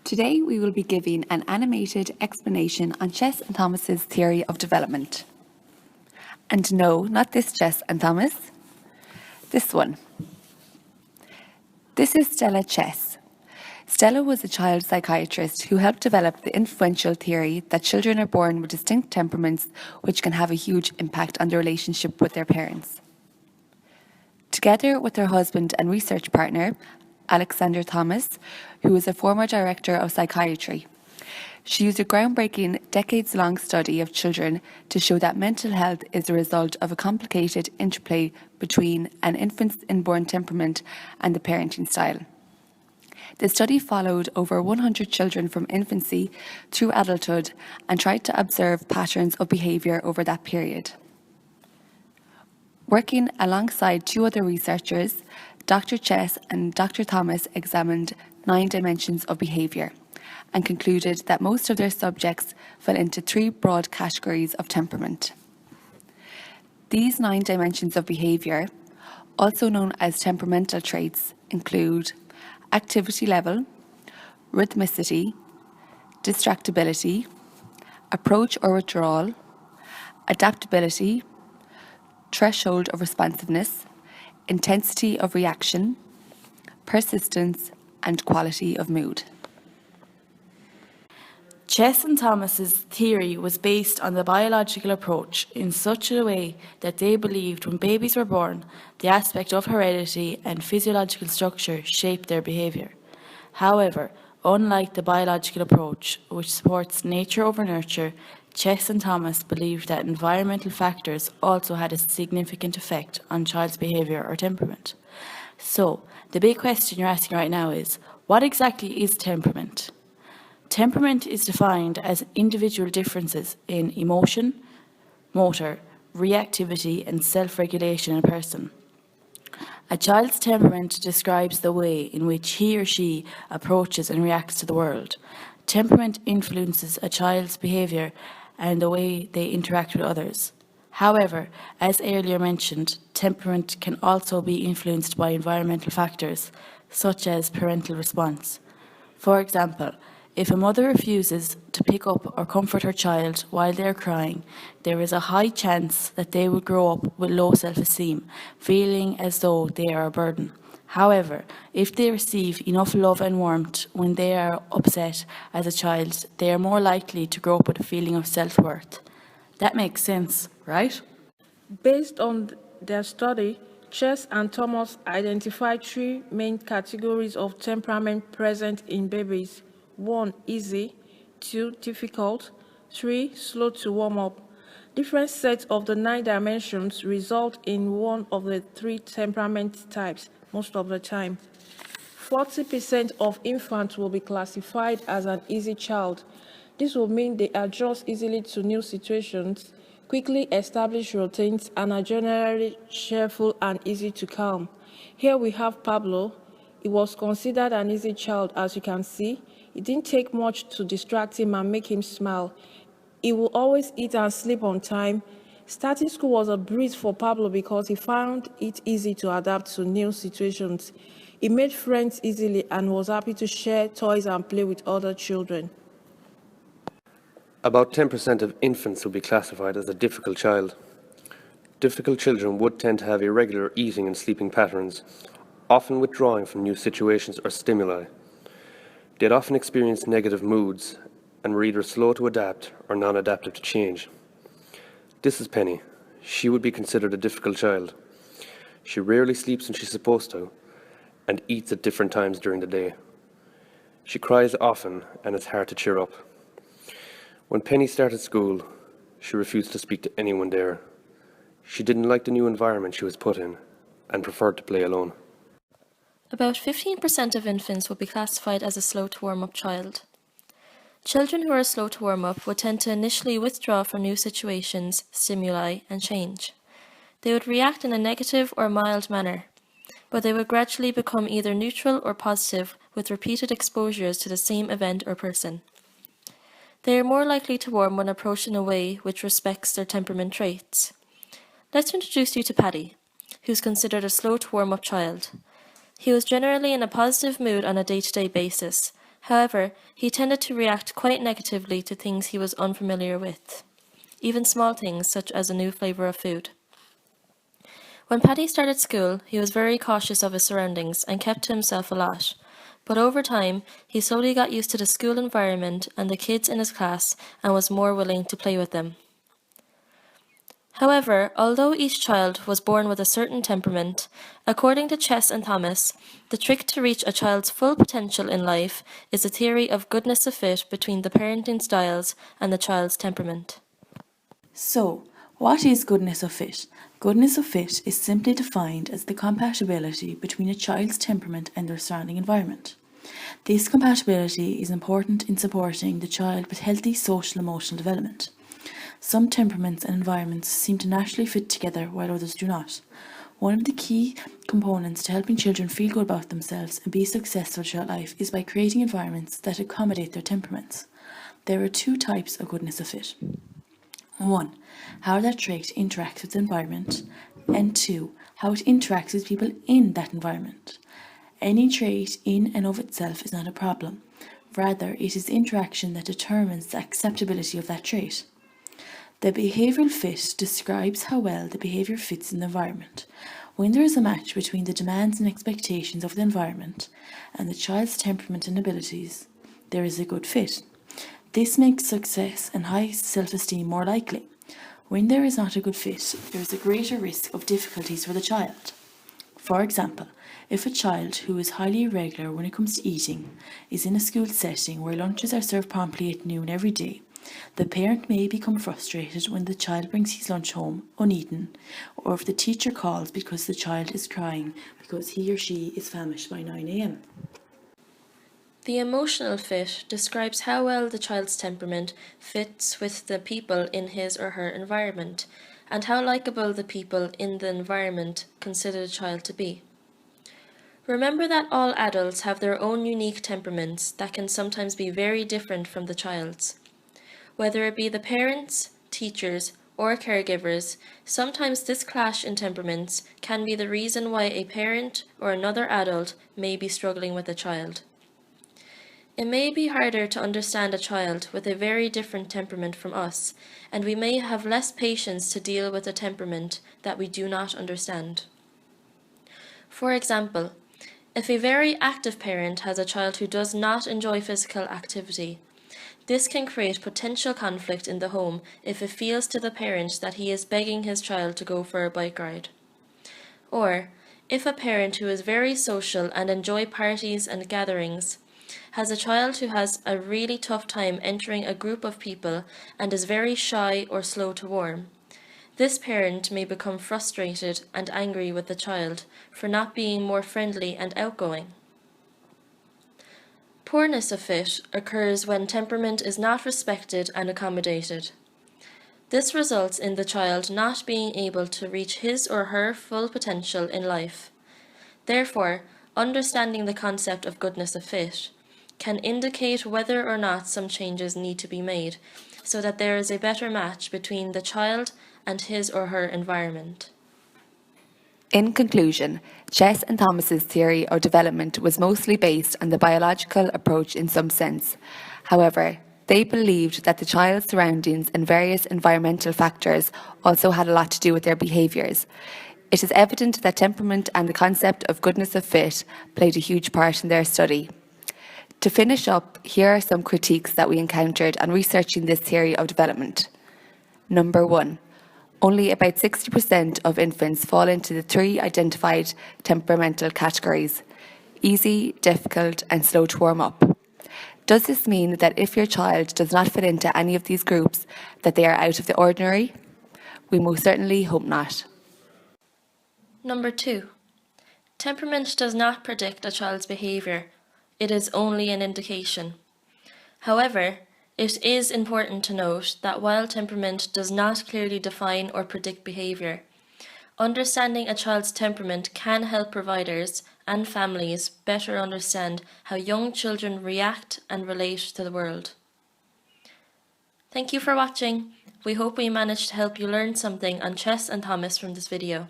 Today we will be giving an animated explanation on Chess and Thomas's theory of development. And no, not this Chess and Thomas, this one. This is Stella Chess. Stella was a child psychiatrist who helped develop the influential theory that children are born with distinct temperaments which can have a huge impact on their relationship with their parents. Together with her husband and research partner, Alexander Thomas, who was a former director of psychiatry, she used a groundbreaking, decades-long study of children to show that mental health is the result of a complicated interplay between an infant's inborn temperament and the parenting style. The study followed over 100 children from infancy through adulthood and tried to observe patterns of behaviour over that period. Working alongside two other researchers, Dr. Chess and Dr. Thomas examined 9 dimensions of behaviour and concluded that most of their subjects fell into 3 broad categories of temperament. These 9 dimensions of behaviour, also known as temperamental traits, include activity level, rhythmicity, distractibility, approach or withdrawal, adaptability, threshold of responsiveness, intensity of reaction, persistence, and quality of mood. Chess and Thomas's theory was based on the biological approach in such a way that they believed when babies were born, the aspect of heredity and physiological structure shaped their behaviour. However, unlike the biological approach, which supports nature over nurture, Chess and Thomas believed that environmental factors also had a significant effect on child's behaviour or temperament. So, the big question you're asking right now is, what exactly is temperament? Temperament is defined as individual differences in emotion, motor, reactivity, and self-regulation in a person. A child's temperament describes the way in which he or she approaches and reacts to the world. Temperament influences a child's behaviour and the way they interact with others. However, as earlier mentioned, temperament can also be influenced by environmental factors, such as parental response. For example, if a mother refuses to pick up or comfort her child while they're crying, there is a high chance that they will grow up with low self-esteem, feeling as though they are a burden. However, if they receive enough love and warmth when they are upset as a child, they are more likely to grow up with a feeling of self-worth. That makes sense, right? Based on their study, Chess and Thomas identified 3 main categories of temperament present in babies. 1. Easy. 2. Difficult. 3. Slow to warm up. Different sets of the 9 dimensions result in one of the 3 temperament types most of the time. 40% of infants will be classified as an easy child. This will mean they adjust easily to new situations, quickly establish routines, and are generally cheerful and easy to calm. Here we have Pablo. He was considered an easy child, as you can see. It didn't take much to distract him and make him smile. He will always eat and sleep on time. Starting school was a breeze for Pablo because he found it easy to adapt to new situations. He made friends easily and was happy to share toys and play with other children. About 10% of infants would be classified as a difficult child. Difficult children would tend to have irregular eating and sleeping patterns, often withdrawing from new situations or stimuli. They'd often experience negative moods and were either slow to adapt or non-adaptive to change. This is Penny. She would be considered a difficult child. She rarely sleeps when she's supposed to and eats at different times during the day. She cries often and it's hard to cheer up. When Penny started school, she refused to speak to anyone there. She didn't like the new environment she was put in and preferred to play alone. About 15% of infants would be classified as a slow to warm up child. Children who are slow to warm up would tend to initially withdraw from new situations, stimuli, and change. They would react in a negative or mild manner, but they would gradually become either neutral or positive with repeated exposures to the same event or person. They are more likely to warm when approached in a way which respects their temperament traits. Let's introduce you to Paddy, who's considered a slow to warm up child. He was generally in a positive mood on a day-to-day basis. However, he tended to react quite negatively to things he was unfamiliar with, even small things such as a new flavour of food. When Paddy started school, he was very cautious of his surroundings and kept to himself a lot. But over time, he slowly got used to the school environment and the kids in his class and was more willing to play with them. However, although each child was born with a certain temperament, according to Chess and Thomas, the trick to reach a child's full potential in life is a theory of goodness of fit between the parenting styles and the child's temperament. So, what is goodness of fit? Goodness of fit is simply defined as the compatibility between a child's temperament and their surrounding environment. This compatibility is important in supporting the child with healthy social and emotional development. Some temperaments and environments seem to naturally fit together while others do not. One of the key components to helping children feel good about themselves and be successful throughout life is by creating environments that accommodate their temperaments. There are two types of goodness of fit. 1. How that trait interacts with the environment, and 2. How it interacts with people in that environment. Any trait in and of itself is not a problem. Rather, it is the interaction that determines the acceptability of that trait. The behavioural fit describes how well the behaviour fits in the environment. When there is a match between the demands and expectations of the environment and the child's temperament and abilities, there is a good fit. This makes success and high self-esteem more likely. When there is not a good fit, there is a greater risk of difficulties for the child. For example, if a child who is highly irregular when it comes to eating is in a school setting where lunches are served promptly at noon every day, the parent may become frustrated when the child brings his lunch home uneaten, or if the teacher calls because the child is crying because he or she is famished by 9 a.m. The emotional fit describes how well the child's temperament fits with the people in his or her environment, and how likable the people in the environment consider the child to be. Remember that all adults have their own unique temperaments that can sometimes be very different from the child's. Whether it be the parents, teachers, or caregivers, sometimes this clash in temperaments can be the reason why a parent or another adult may be struggling with a child. It may be harder to understand a child with a very different temperament from us, and we may have less patience to deal with a temperament that we do not understand. For example, if a very active parent has a child who does not enjoy physical activity, this can create potential conflict in the home if it feels to the parent that he is begging his child to go for a bike ride. Or, if a parent who is very social and enjoy parties and gatherings has a child who has a really tough time entering a group of people and is very shy or slow to warm, this parent may become frustrated and angry with the child for not being more friendly and outgoing. Poorness of fit occurs when temperament is not respected and accommodated. This results in the child not being able to reach his or her full potential in life. Therefore, understanding the concept of goodness of fit can indicate whether or not some changes need to be made so that there is a better match between the child and his or her environment. In conclusion, Chess and Thomas's theory of development was mostly based on the biological approach in some sense. However, they believed that the child's surroundings and various environmental factors also had a lot to do with their behaviours. It is evident that temperament and the concept of goodness of fit played a huge part in their study. To finish up, here are some critiques that we encountered on researching this theory of development. Number 1. Only about 60% of infants fall into the 3 identified temperamental categories: easy, difficult, and slow to warm up. Does this mean that if your child does not fit into any of these groups, that they are out of the ordinary? We most certainly hope not. Number 2. Temperament does not predict a child's behaviour. It is only an indication. However, it is important to note that while temperament does not clearly define or predict behaviour, understanding a child's temperament can help providers and families better understand how young children react and relate to the world. Thank you for watching. We hope we managed to help you learn something on Chess and Thomas from this video.